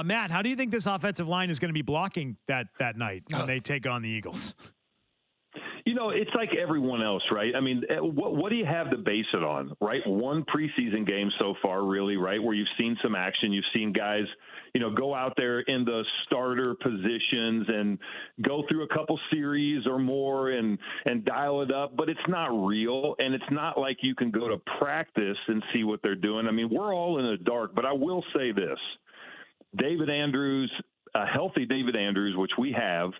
Matt, how do you think this offensive line is going to be blocking that night when they take on the Eagles? It's like everyone else, right? I mean, what do you have to base it on, right? One preseason game so far, really, right, where you've seen some action. You've seen guys, go out there in the starter positions and go through a couple series or more and dial it up. But it's not real, and it's not like you can go to practice and see what they're doing. I mean, we're all in the dark, but I will say this. David Andrews, a healthy David Andrews, which we have,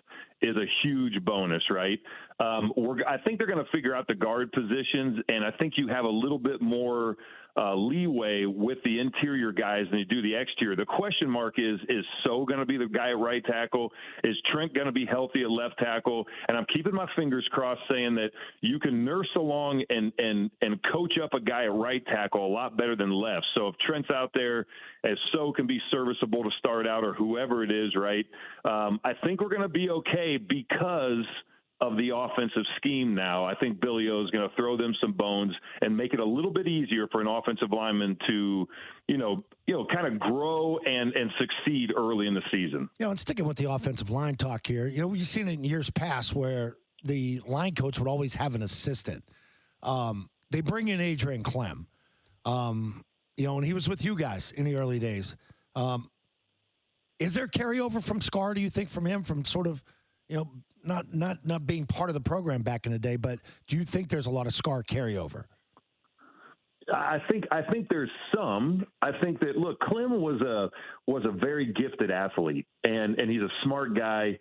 is a huge bonus, right? I think they're going to figure out the guard positions, and I think you have a little bit more leeway with the interior guys than you do the exterior. The question mark is So going to be the guy at right tackle? Is Trent going to be healthy at left tackle? And I'm keeping my fingers crossed, saying that you can nurse along and coach up a guy at right tackle a lot better than left. So if Trent's out there, as So can be serviceable to start out, or whoever it is, right? I think we're going to be okay because of the offensive scheme now. I think Billy O is going to throw them some bones and make it a little bit easier for an offensive lineman to, kind of grow and succeed early in the season. And sticking with the offensive line talk here, we've seen it in years past where the line coach would always have an assistant. They bring in Adrian Clem, and he was with you guys in the early days. Is there carryover from Scar, do you think, from him, from sort of, not being part of the program back in the day, but do you think there's a lot of Scar carryover? I think there's some. I think that, look, Clem was a very gifted athlete, and he's a smart guy.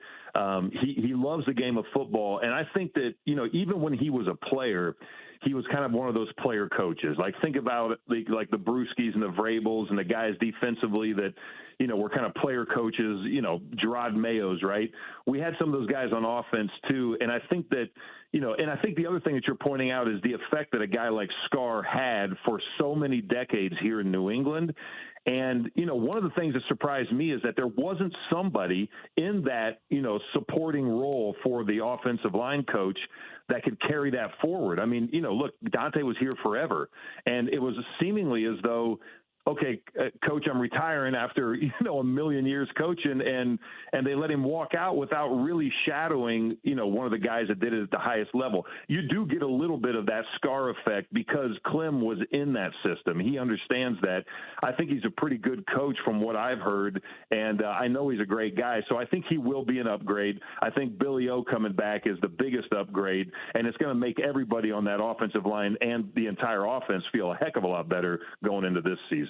He loves the game of football, and I think that even when he was a player, he was kind of one of those player coaches. Like, think about like the Brewskis and the Vrabels and the guys defensively that were kind of player coaches. Gerard Mayos, right? We had some of those guys on offense too, and I think that. And I think the other thing that you're pointing out is the effect that a guy like Scar had for so many decades here in New England. And, one of the things that surprised me is that there wasn't somebody in that, supporting role for the offensive line coach that could carry that forward. I mean, look, Dante was here forever, and it was seemingly as though, okay, coach, I'm retiring after, a million years coaching, and they let him walk out without really shadowing, one of the guys that did it at the highest level. You do get a little bit of that Scar effect because Clem was in that system. He understands that. I think he's a pretty good coach from what I've heard, and I know he's a great guy. So I think he will be an upgrade. I think Billy O coming back is the biggest upgrade, and it's going to make everybody on that offensive line and the entire offense feel a heck of a lot better going into this season.